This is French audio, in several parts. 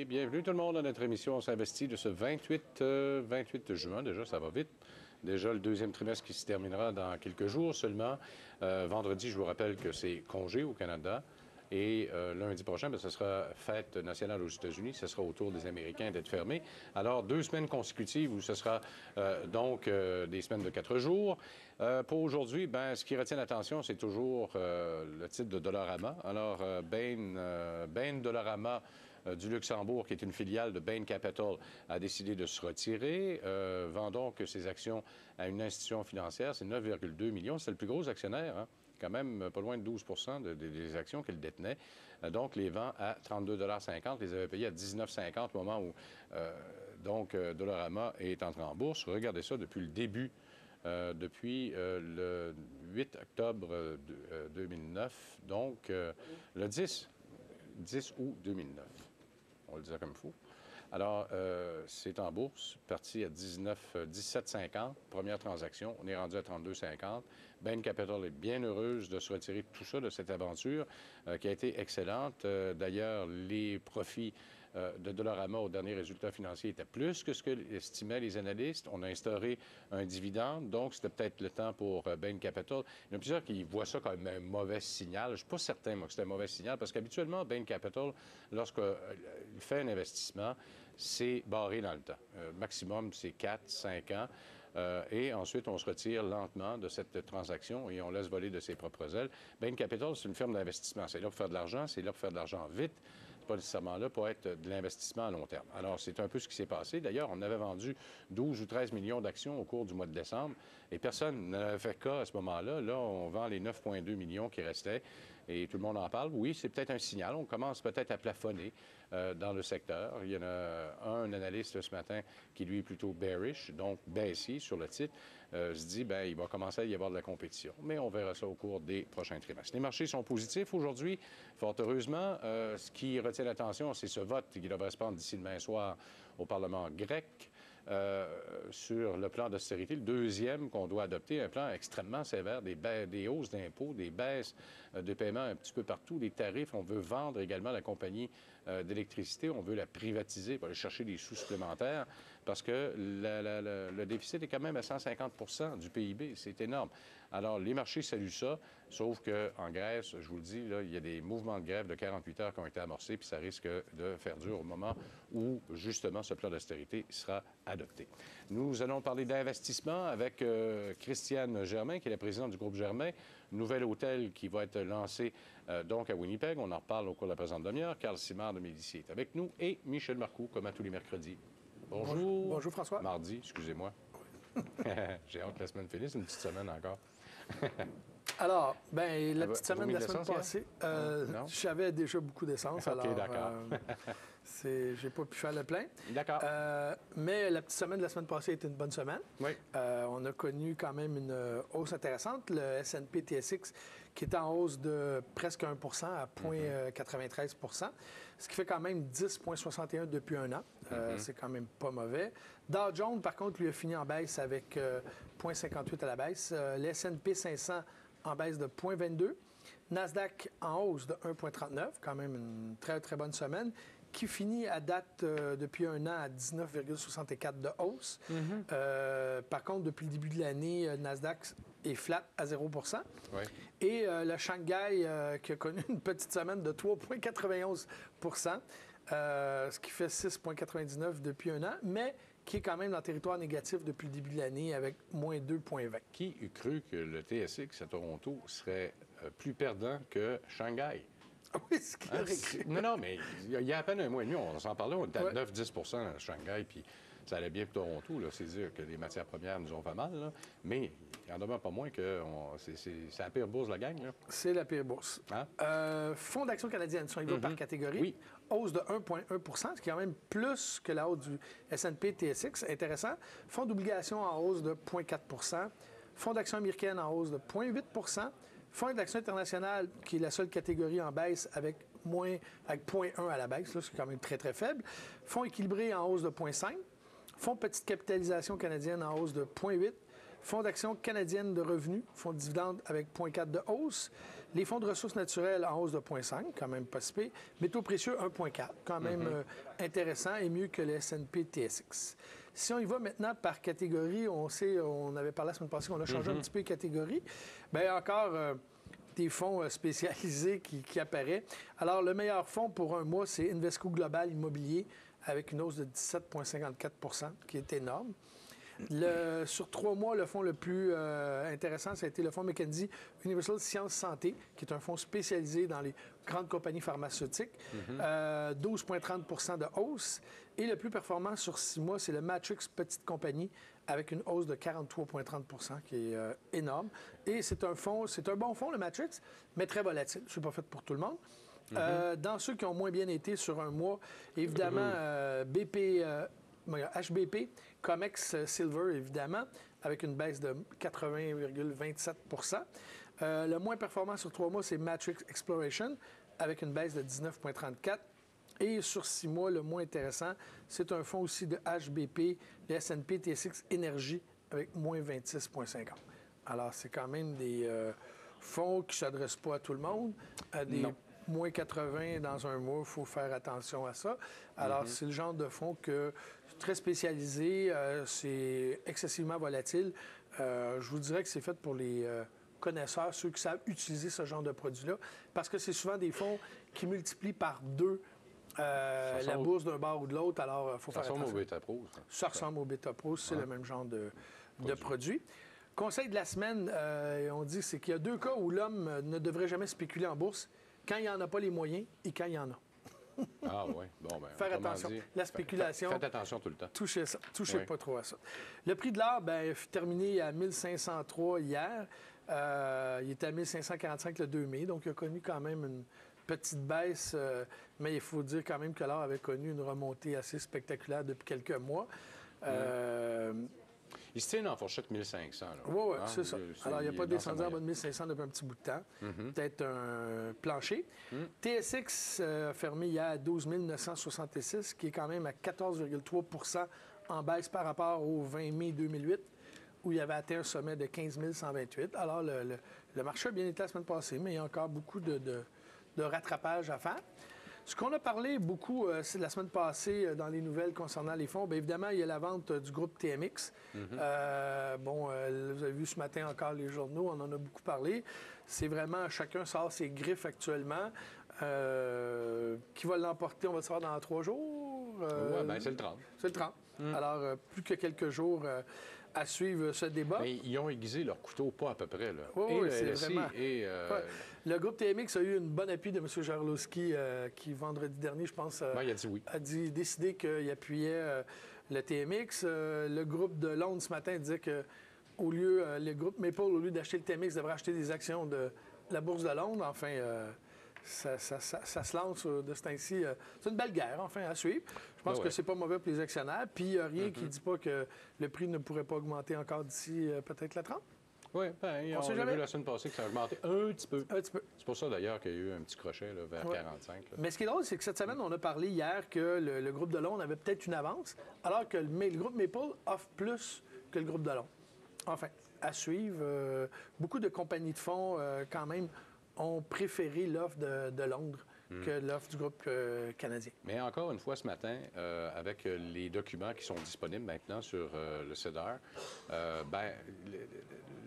bienvenue tout le monde à notre émission On s'investit de ce 28 juin. Déjà, ça va vite. Déjà le deuxième trimestre qui se terminera dans quelques jours seulement. Vendredi, je vous rappelle que c'est congé au Canada. Et lundi prochain, bien, ce sera fête nationale aux États-Unis. Ce sera au tour des Américains d'être fermés. Alors, 2 semaines consécutives où ce sera des semaines de 4 jours. Pour aujourd'hui, bien, ce qui retient l'attention, c'est toujours le titre de Dollarama. Alors, Bain Dollarama du Luxembourg, qui est une filiale de Bain Capital, a décidé de se retirer. Vend donc ses actions à une institution financière. C'est 9,2 millions. C'est le plus gros actionnaire, hein? Quand même pas loin de 12 des actions qu'il détenait. Donc, les vend à 32,50 $. Les avait payés à 19,50 au moment où Dollarama est entré en bourse. Regardez ça depuis le début, depuis le 8 octobre 2009, donc le 10 août 2009. On le disait comme il faut. Alors, c'est en bourse, parti à 17,50, première transaction. On est rendu à 32,50. Bain Capital est bien heureuse de se retirer de tout ça, de cette aventure qui a été excellente. D'ailleurs, les profits de Dollarama au dernier résultat financier étaient plus que ce que estimaient les analystes. On a instauré un dividende, donc c'était peut-être le temps pour Bain Capital. Il y en a plusieurs qui voient ça comme un mauvais signal. Je ne suis pas certain, moi, que c'est un mauvais signal, parce qu'habituellement, Bain Capital, lorsqu'il fait un investissement, c'est barré dans le temps. Maximum, c'est 4-5 ans. Et ensuite, on se retire lentement de cette transaction et on laisse voler de ses propres ailes. Bain Capital, c'est une firme d'investissement. C'est là pour faire de l'argent, c'est là pour faire de l'argent vite. C'est pas nécessairement là pour être de l'investissement à long terme. Alors, c'est un peu ce qui s'est passé. D'ailleurs, on avait vendu 12 ou 13 millions d'actions au cours du mois de décembre et personne n'avait fait cas à ce moment-là. Là, on vend les 9,2 millions qui restaient et tout le monde en parle. Oui, c'est peut-être un signal. On commence peut-être à plafonner dans le secteur. Il y en a un analyste ce matin qui, lui, est plutôt bearish, donc baissier sur le titre, se dit, bien, il va commencer à y avoir de la compétition. Mais on verra ça au cours des prochains trimestres. Les marchés sont positifs aujourd'hui, fort heureusement. Ce qui retient l'attention, c'est ce vote qui devrait se prendre d'ici demain soir au Parlement grec. Sur le plan d'austérité, le deuxième qu'on doit adopter, un plan extrêmement sévère, des hausses d'impôts, des baisses de paiement un petit peu partout, des tarifs. On veut vendre également la compagnie d'électricité, on veut la privatiser pour aller chercher des sous supplémentaires parce que le déficit est quand même à 150 du PIB. C'est énorme. Alors, les marchés saluent ça, sauf qu'en Grèce, je vous le dis, là, il y a des mouvements de grève de 48 heures qui ont été amorcés, puis ça risque de faire dur au moment où, justement, ce plan d'austérité sera adopté. Nous allons parler d'investissement avec Christiane Germain, qui est la présidente du groupe Germain. Nouvel hôtel qui va être lancé donc à Winnipeg. On en reparle au cours de la présente demi-heure. Carl Simard de Médicis est avec nous et Michel Marcoux, comme à tous les mercredis. Bonjour. Bonjour, François. Mardi, excusez-moi. J'ai hâte que la semaine finisse, une petite semaine encore. Alors, bien, la petite semaine de la semaine d'essence, passée, j'avais déjà beaucoup d'essence. OK, d'accord. J'ai pas pu faire le plein. D'accord. Mais la petite semaine de la semaine passée était une bonne semaine. Oui. On a connu quand même une hausse intéressante. Le S&P TSX qui est en hausse de presque 1 à 0,93 ce qui fait quand même 10,61 depuis un an. C'est quand même pas mauvais. Dow Jones, par contre, lui a fini en baisse avec 0,58 à la baisse. Le S&P 500 en baisse de 0,22. Nasdaq en hausse de 1,39, quand même une très, très bonne semaine, qui finit à date depuis un an à 19,64 de hausse. Par contre, depuis le début de l'année, Nasdaq est flat à 0 Oui. Et le Shanghai qui a connu une petite semaine de 3,91 ce qui fait 6,99 depuis un an, mais qui est quand même dans le territoire négatif depuis le début de l'année avec moins 2,20. Qui eût cru que le TSX à Toronto serait plus perdant que Shanghai? Oui, ce qu'il aurait cru. Non, mais il y a à peine un mois et demi, on s'en parlait, on était à 9-10 à Shanghai, puis ça allait bien pour Toronto. C'est dire que les matières premières nous ont fait mal, là. Mais il n'en demeure pas moins que c'est la pire bourse de la gang. C'est la pire bourse. Hein? Fonds d'action canadienne, si on y va par catégorie, oui. Hausse de 1,1 ce qui est quand même plus que la hausse du S&P TSX. Intéressant. Fonds d'obligation en hausse de 0,4 Fonds d'action américaine en hausse de 0,8 Fonds d'action internationale, qui est la seule catégorie en baisse avec 0,1 à la baisse. Là, c'est quand même très, très faible. Fonds équilibré en hausse de 0,5 Fonds petite capitalisation canadienne en hausse de 0,8 Fonds d'action canadienne de revenus, fonds de dividendes avec 0,4 de hausse. Les fonds de ressources naturelles en hausse de 0,5, quand même pas si pire. Métaux précieux, 1,4, quand même intéressant et mieux que le S&P TSX. Si on y va maintenant par catégorie, on sait, on avait parlé la semaine passée qu'on a changé un petit peu les catégories. Bien, encore des fonds spécialisés qui apparaissent. Alors, le meilleur fonds pour un mois, c'est Invesco Global Immobilier avec une hausse de 17,54 qui est énorme. Sur 3 mois, le fonds le plus intéressant, ça a été le fonds Mackenzie Universal Sciences Santé, qui est un fonds spécialisé dans les grandes compagnies pharmaceutiques. 12,30 de hausse. Et le plus performant sur 6 mois, c'est le Matrix Petite Compagnie, avec une hausse de 43,30 qui est énorme. Et c'est un bon fonds, le Matrix, mais très volatile. Ce n'est pas fait pour tout le monde. Dans ceux qui ont moins bien été sur un mois, évidemment, HBP, Comex Silver, évidemment, avec une baisse de 80,27 Le moins performant sur 3 mois, c'est Matrix Exploration, avec une baisse de 19,34 Et sur 6 mois, le moins intéressant, c'est un fonds aussi de HBP, le S&P TSX Énergie, avec moins 26,50 Alors, c'est quand même des fonds qui ne s'adressent pas à tout le monde. Moins 80 dans un mois, il faut faire attention à ça. Alors, c'est le genre de fonds très spécialisé, c'est excessivement volatile. Je vous dirais que c'est fait pour les connaisseurs, ceux qui savent utiliser ce genre de produit-là, parce que c'est souvent des fonds qui multiplient par 2 la bourse d'un bord ou de l'autre. Alors, il faut faire attention. Ça ressemble au Beta-Pro. Ça ressemble au Beta-Pro, c'est le même genre de produit. Conseil de la semaine, on dit, c'est qu'il y a 2 cas où l'homme ne devrait jamais spéculer en bourse, quand il n'y en a pas les moyens et quand il y en a. Ah oui, bon, bien. Faire attention. La spéculation. Faites attention tout le temps. Touchez pas trop à ça. Le prix de l'or, bien, fut terminé à 1503 hier. Il était à 1545 le 2 mai, donc il a connu quand même une petite baisse, mais il faut dire quand même que l'or avait connu une remontée assez spectaculaire depuis quelques mois. Il se tient dans la fourchette 1500. Oui, c'est ça. Alors, il n'y a pas descendu en bas de 1500 depuis un petit bout de temps. Peut-être un plancher. TSX a fermé hier à 12 966, qui est quand même à 14,3 en baisse par rapport au 20 mai 2008, où il avait atteint un sommet de 15 128. Alors, le marché a bien été la semaine passée, mais il y a encore beaucoup de rattrapage à faire. Ce qu'on a parlé beaucoup c'est la semaine passée dans les nouvelles concernant les fonds, bien évidemment, il y a la vente du groupe TMX. Vous avez vu ce matin encore les journaux, on en a beaucoup parlé. C'est vraiment, chacun sort ses griffes actuellement. Qui va l'emporter, on va le savoir dans 3 jours. Oui, bien, c'est le 30. C'est le 30. Alors, plus que quelques jours à suivre ce débat. Mais ils ont aiguisé leur couteau pas à peu près. Là. Oui, c'est vraiment... Le groupe TMX a eu une bonne appui de M. Jarlowski qui, vendredi dernier, je pense, il a dit oui. a décidé qu'il appuyait le TMX. Le groupe de Londres, ce matin, disait que le groupe Maple, au lieu d'acheter le TMX, devrait acheter des actions de la Bourse de Londres. Enfin, ça se lance de ce temps-ci. C'est une belle guerre, enfin, à suivre. Je pense que c'est pas mauvais pour les actionnaires. Puis, il n'y a rien qui ne dit pas que le prix ne pourrait pas augmenter encore d'ici peut-être le 30. Oui, bien, on a vu la semaine passée que ça a augmenté un petit peu. Un petit peu. C'est pour ça, d'ailleurs, qu'il y a eu un petit crochet là, vers 45. Là. Mais ce qui est drôle, c'est que cette semaine, on a parlé hier que le groupe de Londres avait peut-être une avance, alors que le groupe Maple offre plus que le groupe de Londres. Enfin, à suivre. Beaucoup de compagnies de fonds, quand même, ont préféré l'offre de Londres que l'offre du groupe canadien. Mais encore une fois, ce matin, avec les documents qui sont disponibles maintenant sur le CEDAR,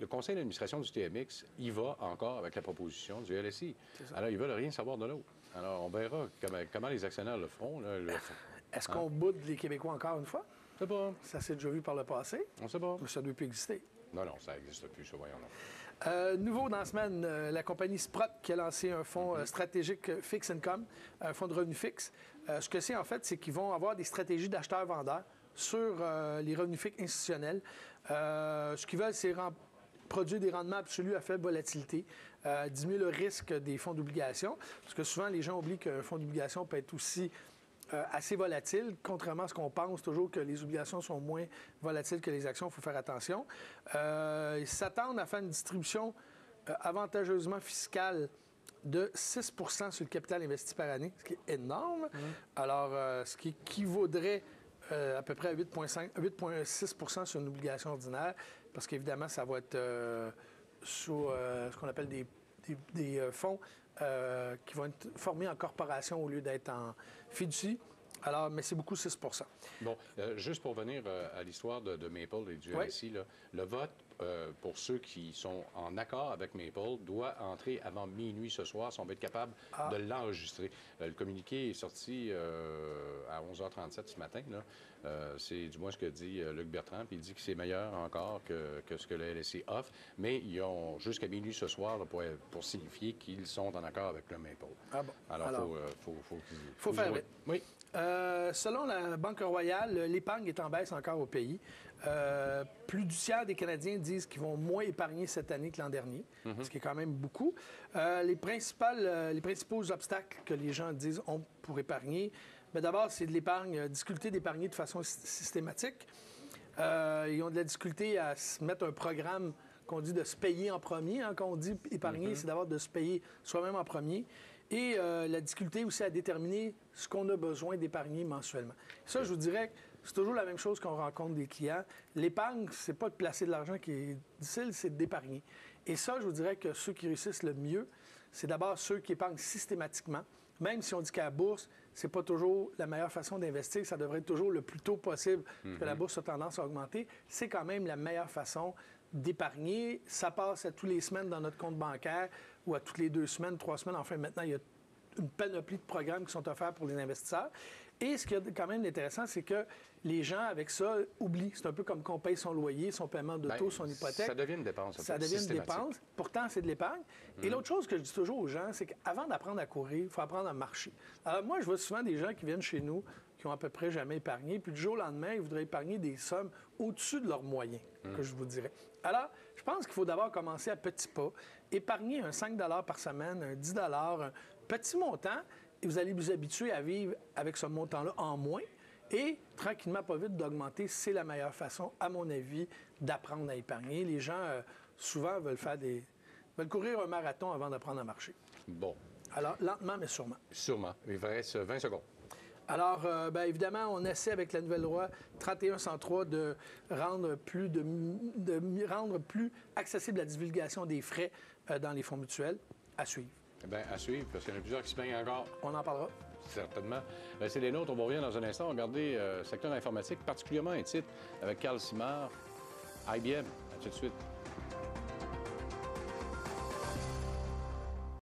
le conseil d'administration du TMX, il va encore avec la proposition du LSI. Alors, ils ne veulent rien savoir de l'autre. Alors, on verra comment les actionnaires le feront. Est-ce qu'on boude les Québécois encore une fois? Je sais pas. Ça s'est déjà vu par le passé. On ne sait pas. Mais ça ne doit plus exister. Non, ça n'existe plus, ça, voyons. Nouveau dans la semaine, la compagnie Sprott qui a lancé un fonds stratégique Fix Income, un fonds de revenus fixes. Ce que c'est, en fait, c'est qu'ils vont avoir des stratégies d'acheteurs-vendeurs sur les revenus fixes institutionnels. Ce qu'ils veulent, c'est produire des rendements absolus à faible volatilité, diminuer le risque des fonds d'obligation, parce que souvent, les gens oublient qu'un fonds d'obligation peut être aussi assez volatile, contrairement à ce qu'on pense toujours que les obligations sont moins volatiles que les actions, il faut faire attention. Ils s'attendent à faire une distribution avantageusement fiscale de 6 sur le capital investi par année, ce qui est énorme. Alors, ce qui équivaudrait à peu près à 8,6 sur une obligation ordinaire. parce qu'évidemment, ça va être sous ce qu'on appelle des fonds qui vont être formés en corporation au lieu d'être en fiducie. Alors, mais c'est beaucoup 6 Bon, juste pour venir à l'histoire de Maple et du RSI, là, le vote, pour ceux qui sont en accord avec Maple, doit entrer avant minuit ce soir si on va être capable de l'enregistrer. Le communiqué est sorti à 11h37 ce matin. C'est du moins ce que dit Luc Bertrand, puis il dit que c'est meilleur encore que ce que le LSC offre, mais ils ont jusqu'à minuit ce soir là, pour signifier qu'ils sont en accord avec le Maple. Ah bon. Alors, faut faire vite. Oui. Selon la Banque Royale, l'épargne est en baisse encore au pays. Plus du tiers des Canadiens disent qu'ils vont moins épargner cette année que l'an dernier, ce qui est quand même beaucoup. Les principaux obstacles que les gens disent ont pour épargner, mais d'abord, c'est de l'épargne, difficulté d'épargner de façon systématique. Ils ont de la difficulté à se mettre un programme qu'on dit de se payer en premier. Quand on dit épargner, c'est d'abord de se payer soi-même en premier. Et la difficulté aussi à déterminer ce qu'on a besoin d'épargner mensuellement. Ça, je vous dirais que c'est toujours la même chose qu'on rencontre des clients. L'épargne, c'est pas de placer de l'argent qui est difficile, c'est d'épargner. Et ça, je vous dirais que ceux qui réussissent le mieux, c'est d'abord ceux qui épargnent systématiquement. Même si on dit qu'à la bourse, c'est pas toujours la meilleure façon d'investir, ça devrait être toujours le plus tôt possible, parce que la bourse a tendance à augmenter. C'est quand même la meilleure façon d'épargner. Ça passe à tous les semaines dans notre compte bancaire ou à toutes les 2 semaines, 3 semaines. Enfin, maintenant, il y a une panoplie de programmes qui sont offerts pour les investisseurs. Et ce qui est quand même intéressant, c'est que les gens, avec ça, oublient. C'est un peu comme qu'on paye son loyer, son paiement d'auto, son hypothèque. Ça devient une dépense. Ça devient une dépense. Pourtant, c'est de l'épargne. Et l'autre chose que je dis toujours aux gens, c'est qu'avant d'apprendre à courir, il faut apprendre à marcher. Alors moi, je vois souvent des gens qui viennent chez nous qui ont à peu près jamais épargné, puis du jour au lendemain, ils voudraient épargner des sommes au-dessus de leurs moyens, que je vous dirais. Alors, je pense qu'il faut d'abord commencer à petits pas, épargner un 5 par semaine, un 10 un petit montant, et vous allez vous habituer à vivre avec ce montant-là en moins. Et tranquillement, pas vite, d'augmenter, c'est la meilleure façon, à mon avis, d'apprendre à épargner. Les gens, souvent, veulent courir un marathon avant d'apprendre à marcher. Bon. Alors, lentement, mais sûrement. Sûrement. Il vous reste 20 secondes. Alors, bien évidemment, on essaie avec la nouvelle loi 3103 de rendre plus accessible la divulgation des frais dans les fonds mutuels. À suivre. Bien, à suivre, parce qu'il y en a plusieurs qui se plaignent encore. On en parlera. Certainement. C'est les nôtres. On va revenir dans un instant. Regardez le secteur informatique, particulièrement un titre avec Carl Simard, IBM. À tout de suite.